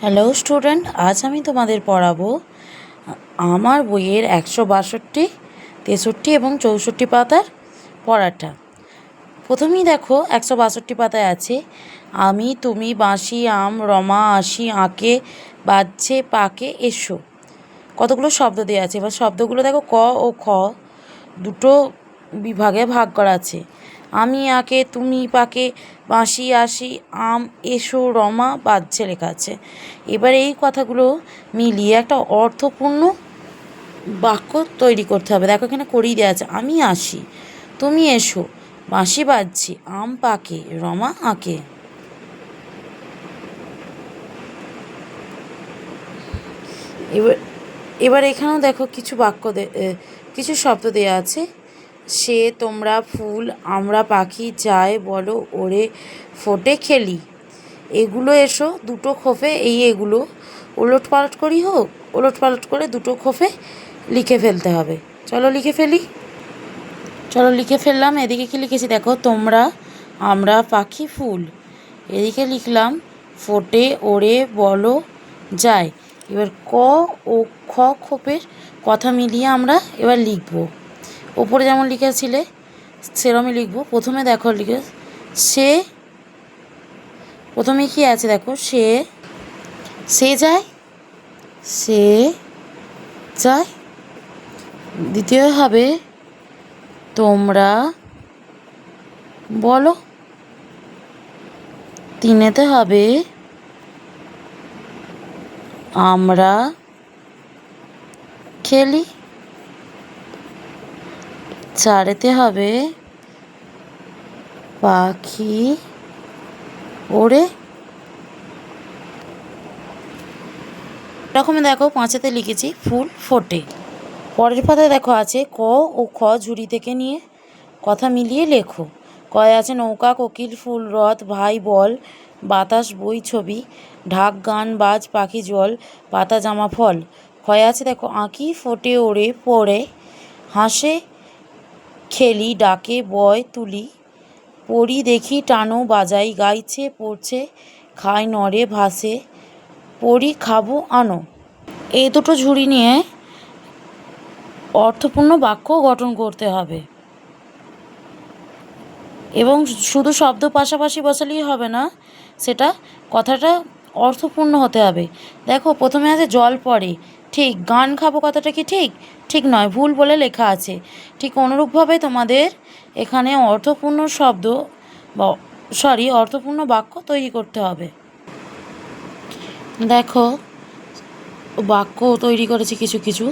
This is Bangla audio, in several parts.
হ্যালো স্টুডেন্ট, আজ আমি তোমাদের পড়াবো আমার বইয়ের 162, 63 এবং 64 পাতার পড়াটা। প্রথমেই দেখো 162 পাতায় আছে আমি, তুমি, বাঁশি, আম, রমা, আসি, আঁকে, বাজছে, পাকে, এসো। কতগুলো শব্দ দেওয়া আছে। এবার শব্দগুলো দেখো ক ও খ দুটো বিভাগে ভাগ করা আছে। আমি, আঁকে, তুমি, পাকে, বাঁশি, আসি, আম, এসো, রমা, বাজছে লেখা আছে। এবার এই কথাগুলো মিলিয়ে একটা অর্থপূর্ণ বাক্য তৈরি করতে হবে। দেখো এখানে করেই দেওয়া আছে আমি আসি, তুমি এসো, বাঁশি বাজছি, আম পাকে, রমা আঁকে। এবার এবার এখানেও দেখো কিছু কিছু শব্দ দেওয়া আছে। সে, তোমরা, ফুল, আমরা, পাখি, যায়, বলো, ওরে, ফোটে, খেলি। এগুলো এসো দুটো খোপে এগুলো ওলটপালট ওলটপালট করে দুটো খোপে লিখে ফেলতে হবে। চলো লিখে ফেললাম। এদিকে কি লিখেছি দেখো, তোমরা, আমরা, পাখি, ফুল। এদিকে লিখলাম ফোটে, ওড়ে, বলো, যায়। এবার ক ও খ খোপের কথা মিলিয়ে আমরা এবার লিখব। ওপরে যেমন লিখেছিলে সেরমই লিখব। প্রথমে দেখো সে, প্রথমে কি আছে দেখো, সে যায়, দ্বিতীয় হবে তোমরা বলো, তিনেতে হবে আমরা খেলি, চারেতে হবে পাখি ওড়ে। এরকম দেখো পাঁচেতে লিখেছি ফুল ফোটে। পরের পাতায় দেখো আছে ক ও খ ঝুড়ি থেকে নিয়ে কথা মিলিয়ে লেখো। কয় আছে নৌকা, কোকিল, ফুল, রথ, ভাই, বল, বাতাস, বই, ছবি, ঢাক, গান, বাজ, পাখি, জল, পাতা, জামা, ফল। ক্ষয় আছে দেখো আঁকি, ফোটে, ওড়ে, পড়ে, হাসে, খেলি, ডাকে, বয়, তুলি, পড়ি, দেখি, টানো, বাজাই, গাইছে, পড়ছে, খায়, নড়ে, ভাসে, পড়ি, খাবো, আনো। এই দুটো ঝুড়ি নিয়ে অর্থপূর্ণ বাক্য গঠন করতে হবে। এবং শুধু শব্দ পাশাপাশি বসালেই হবে না, সেটা কথাটা অর্থপূর্ণ হতে হবে। দেখো প্রথমে আছে জল পড়ে, ঠিক। গান খাবো কথাটা কি ঠিক নয়, ভুল বলে লেখা আছে। ঠিক অনুরূপভাবে তোমাদের এখানে অর্থপূর্ণ শব্দ অর্থপূর্ণ বাক্য তৈরি করতে হবে। দেখো বাক্য তৈরি করেছি কিছু।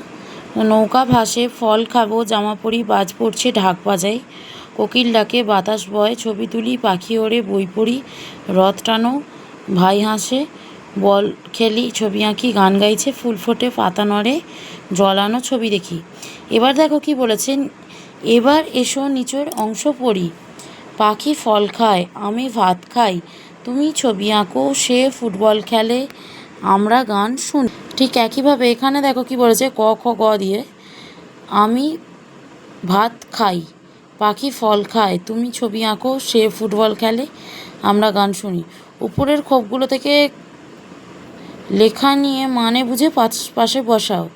নৌকা ভাসে, ফল খাবো, জামা পরি, বাজ পড়ছে, ঢাক বাজাই, কোকিল ডাকে, বাতাস বয়, ছবি তুলি, পাখি ওড়ে, বই পড়ি, রথ টানো, ভাই হাসে, বল খেলি, ছবি আঁকি, গান গাইছে, ফুল ফোটে, পাতা নড়ে, জল আনো, ছবি দেখি। এবার দেখো কি বলেছেন, এবার এসো নিচের অংশ পড়ি। পাখি ফল খায়, আমি ভাত খাই, তুমি ছবি আঁকো, সে ফুটবল খেলে, আমরা গান শুনি। ঠিক একইভাবে এখানে দেখো কি বলেছে, ক খ গ দিয়ে আমি ভাত খাই, পাখি ফল খায়, তুমি ছবি আঁকো, সে ফুটবল খেলে, আমরা গান শুনি। উপরের খোপগুলো থেকে লেখা নিয়ে মানে বুঝে পাশে বসাও।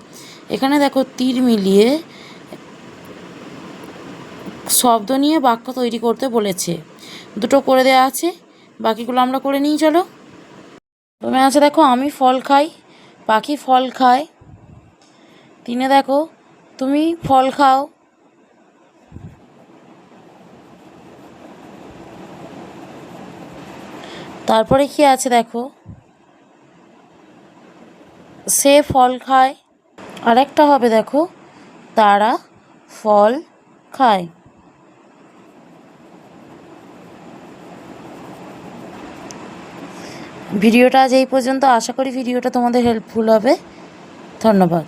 এখানে দেখো তীর মিলিয়ে শব্দ নিয়ে বাক্য তৈরি করতে বলেছে। দুটো করে দেওয়া আছে, বাকিগুলো আমরা করে নিই চলো। প্রথমে আছে দেখো আমি ফল খাই, পাখি ফল খায়। তিনে দেখো তুমি ফল খাও। তারপরে কি আছে দেখো, সে ফল খায়। আরেকটা হবে দেখো তারা ফল খায়। ভিডিওটা আজ এই পর্যন্ত। আশা করি ভিডিওটা তোমাদের হেল্পফুল হবে। ধন্যবাদ।